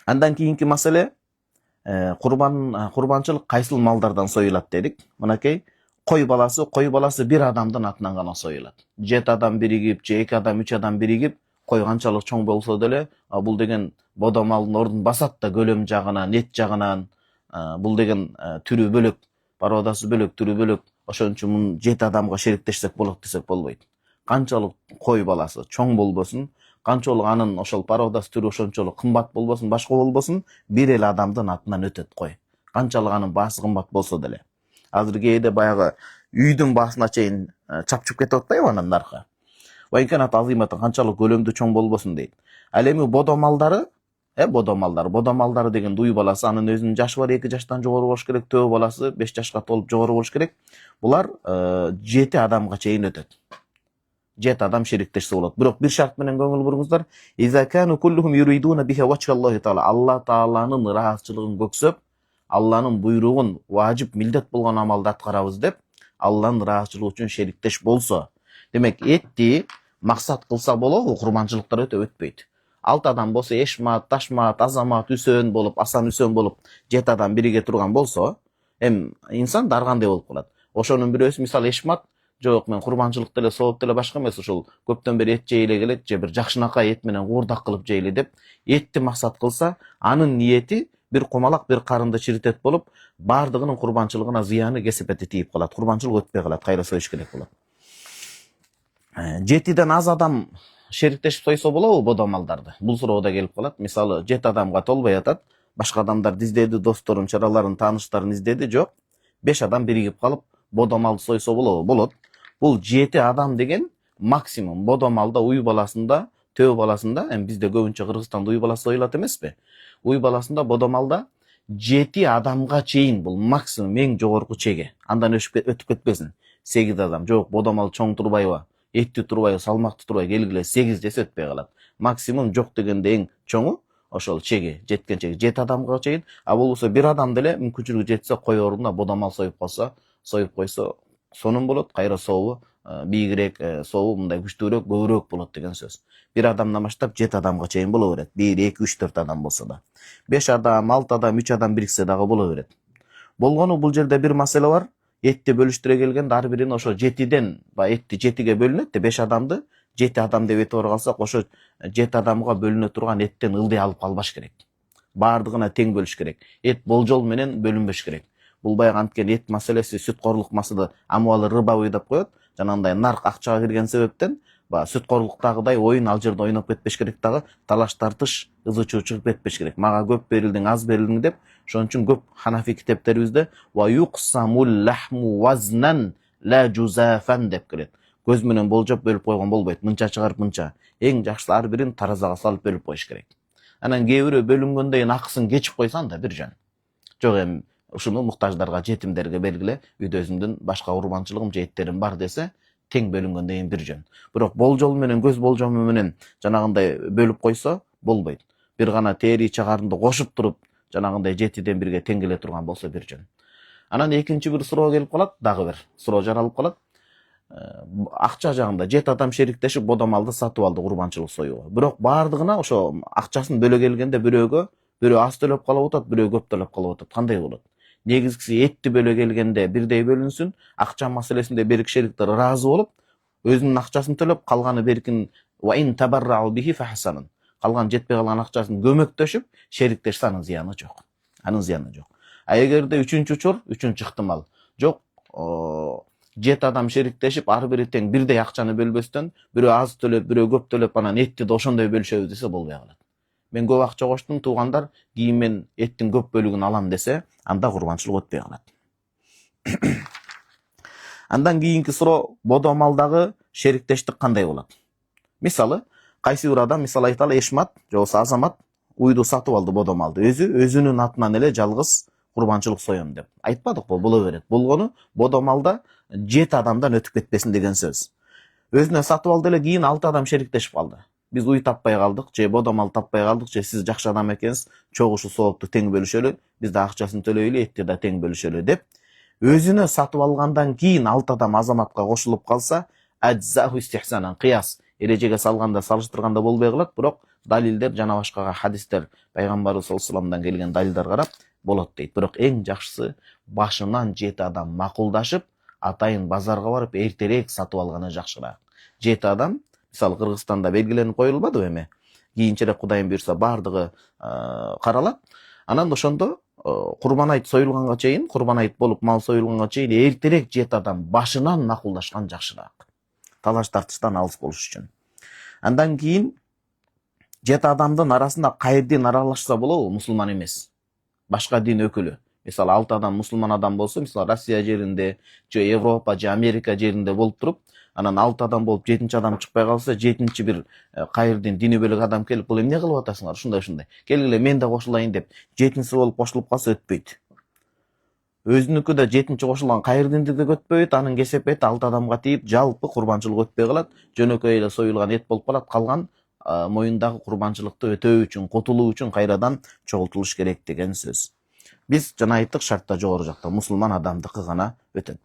Андан кийинки маселе курбанчылык кайсыл малдардан союлат дедик. Мынакей кой баласы бир адамдын атынан гана союлат. 7 адам биригип, же 2 адам, 3 адам биригип кой канчалык чоң болсо деле, бул деген бодо малдын ордун басат да көлөм жагынан, эт жагынан, бул деген түрү бөлөк, породасы бөлөк, түрү бөлөк. Ошон үчүн мун 7 адамга шериктешсек болот десек болбойт. Канчалык кой баласы чоң болбосун, канчалык анын ошол породасы түрү ошончолук кымбат болбосун, башка болбосун, бир эле адамдын атынан өтөт кой. Канчалык анын баасы кымбат болсо деле. Азыр кээде баягы үйдүн баасына чейин чапчып кетип атпайбы анын наркы. Вайканат азиматын канчалык көлөмдүү чоң болбосун дейт. Ал эми бодо малдары деген уй баласы, анын өзүнүн жашы бар, 2 жаштан жогору болуш керек, төө баласы 5 жашка толуп жогору болуш керек. Булар 7 адамга чейин өтөт. 7 адам шериктешсе болот. Бирок бир шарт менен көңүл буруңуздар. Изакану куллухум юридуна биха вачхаллахи таала. Алла тааланын ыраазычылыгын көксөп, Алланын буйругун важип милдет болгон амалды аткарабыз деп, Алланын ыраазычылыгы үчүн шериктеш болсо, демек этти максат кылса болобу, курманчылыктар өтпөйт. 6 адам болсо Эшмат, Ташмат, Азамат, Үсөн болуп, Асан Үсөн болуп 7 адам бириге турган болсо, инсан даргандай болуп калат. Ошонун бирөөсү мисалы Эшмат, жок мен курманчылыкты эле сооп деле башка эмес, ошол көптөн бери эт жей эле келет, же бир жакшынакай эт менен куурдак кылып жейли деп этти максат кылса, анын ниети бир кумалак, бир карынды чиритет болуп, бардыгынын курбанчылыгына зыяны кесепети тийип калат. Курбанчылык өтпөй калат, кайра союш керек болот. 7ден аз адам шериктешип сойсо болобу бодо малдарды? Бул суроо да келип калат. Мисалы 7 адамга толбой атат. Башка адамдар издеди, досторун, чараларын, тааныштарын издеди, жок. 5 адам биригип калып бодо малды сойсо болобу? Болот. Бул 7 адам деген максимум. Бодо малда уй баласында, төө баласында, бизде көбүнчө Кыргызстанда уй баласы союлат эмеспи? Уй баласында бодо малда 7 адамга чейин бул максимум, эң жогорку чеги. Андан өтүп кетпесин. 8 адам, жок, бодо мал чоң турбайбы? Этти турбайбы, салмакты турбайбы, келгиле 8 десе өтпөй калат. Максимум жок дегенде эң чоңу ошол чеги, жеткен чеги 7 адамга чейин. А болбосо бир адам деле мүмкүнчүлүгү жетсе кой ордуна бодо мал союп койсо, сонун болот. Кайра сообу бийигирээк, сообу мындай күчтүүрөөк, көбүрөөк болот деген сөз. Бир адамдан баштап 7 адамга чейин боло берет. 1, 2, 3, 4 адам болсо да. 5 адам, 6 адам, 3 адам бириксе дагы боло берет. Болгону бул жерде бир маселе бар. Этти бөлүштүрө келгенде ар бирин ошо 7ден, этти 7ге бөлүнөт, 5 адамды 7 адам деп этип калсак, ошо 7 адамга бөлүнө турган эттен ылдый алып калбаш керек. Бардыгына тең бөлүш керек. Эт болжол менен бөлүнбөш керек. Бул баягы анткени эт маселеси сүткорлук маселе, амуалы рыбавый деп коет. Жанагындай нарк акчага кирген себептен, сүткорлуктагыдай ойын ал жерде ойноп кетпеш керек дагы, талаш тартыш, ызы чуу чыгып кетпеш керек. Мага көп берилдиң, аз берилдиң деп, ошон үчүн көп Ханафи китептерибизде ва юқсамул лахму вазнан ла жузафан деп келет. Көз менен болжоп бөлүп койгон болбойт. Мынча чыгарып мынча. Эң жакшысы ар бирин таразага салып бөлүп коюш керек. Анан кээ бирөө бөлүнгөндөн кийин акысын кечип койсоң да бир жөн. Жок ушуну муктаждарга, жетимдерге бергиле, үйдө өзүмдүн башка курбанчылыгым же эттерим бар десе, тең бөлүнгөндөн кийин бир жөн. Бирок болжол менен, көз болжому менен жанагындай бөлүп койсо болбойт. Бир гана тери чагарынды кошуп туруп, жанагындай 7ден 1ге тең келе турган болсо бир жөн. Анан экинчи бир суроо келип калат, дагы бир суроо жаралып калат. Акча жагында 7 адам шериктешип бодо малды сатып алды курбанчылык союуга. Бирок бардыгына ошо акчасын бөлө келгенде бирөө аз төлөп калып атат, бирөө көп төлөп калып атат. Кандай болот? Негизгиси этти бөлө келгенде бирдей бөлүнсүн, акча маселесинде берик шериктер ыраазы болуп, өзүнүн акчасын төлөп, калганы беркин ва ин табаррау бихи фахсанын. Калган жетпей калган акчасын көмөктөшүп, шериктешсе анын зыяны жок. А эгерде үчүнчү ыктымал, жок, 7 адам шериктешип, ар бири тең бирдей акчаны бөлбөстөн, бирөө аз төлөп, бирөө көп төлөп, анан этти да ошондой бөлүшөбүз десе болбой калат. Мен көп акча коштум, туугандар, кийин мен эттин көп бөлүгүн алам десе, анда курбанчылык өтпөй калат. Андан кийинки суроо, бодо малдагы шериктештик кандай болот? Мисалы, кайсы бир адам, мисалы айталы, Эшмат, же болбосо Азамат уйду сатып алды бодо малды. Өзүнүн атынан эле жалгыз курбанчылык соем деп. Айтпадыкпы, боло берет. Болгону бодо малда 7 адамдан өтүп кетпесин деген сөз. Өзүнө сатып алды эле, кийин 6 адам шериктешип калды. Биз уй таппай калдык, же бодо мал таппай калдык, же сиз жакшы адам экенсиз, чогушу соопту тең бөлүшөлү, биз да акчасын төлөйлү, этти да тең бөлүшөлү деп. Өзүнө сатып алгандан кийин 6 адам Азаматка кошулуп калса, аджзаху истихсанан, кыяс эрежеге салганда, салыштырганда болбой калат, бирок далилдер жана башка хадистер пайгамбарыбыз саллаллаху алейхи вассаламдан келген далилдер карап болот дейт. Бирок эң жакшысы башынан 7 адам макулдашып, атайын базарга барып эртерээк сатып алганы жакшыраак. 7 адам, мисалы Кыргызстанда белгиленип коюлбадыбы эми? Кийинчерээк Кудайым буйрса бардыгы каралат. Анан ошондо Курбан айт союлганга чейин, Курбан айт болуп мал союлганга чейин эртерээк 7 адам башынан макулдашкан жакшыраак. Талаш тартыштан алыс болуш үчүн. Андан кийин 7 адамдын арасында кайыр дин аралашса болобу? Мусулман эмес. Башка дин өкүлү. Мисалы 6 адам мусулман адам болсо, мисалы Россия жеринде, же Европа, же Америка жеринде болуп туруп, анан 6 адам болуп 7-чи адам чыкпай калса, 7-чи бир кайыр дин дини бөлөк адам келип, бул эмне кылып атасыңар? Ушундай. Келгиле мен да кошулайын деп 7-си болуп кошулуп калса өтпөйт. Өзүнүкү да 7-чи кошулган кайыр динди да өтпөйт, анын кесепети 6 адамга тийип, жалпы курбанчылык өтпөй калат, жөнөкөй эле союлган эт болуп калат, калган моюндагы курбанчылыкты өтөө үчүн, кутулуу үчүн кайрадан чогултулуш керек деген сөз. Биз жана айттык, шартта жогору жакта мусулман адамдыкы гана өтөт.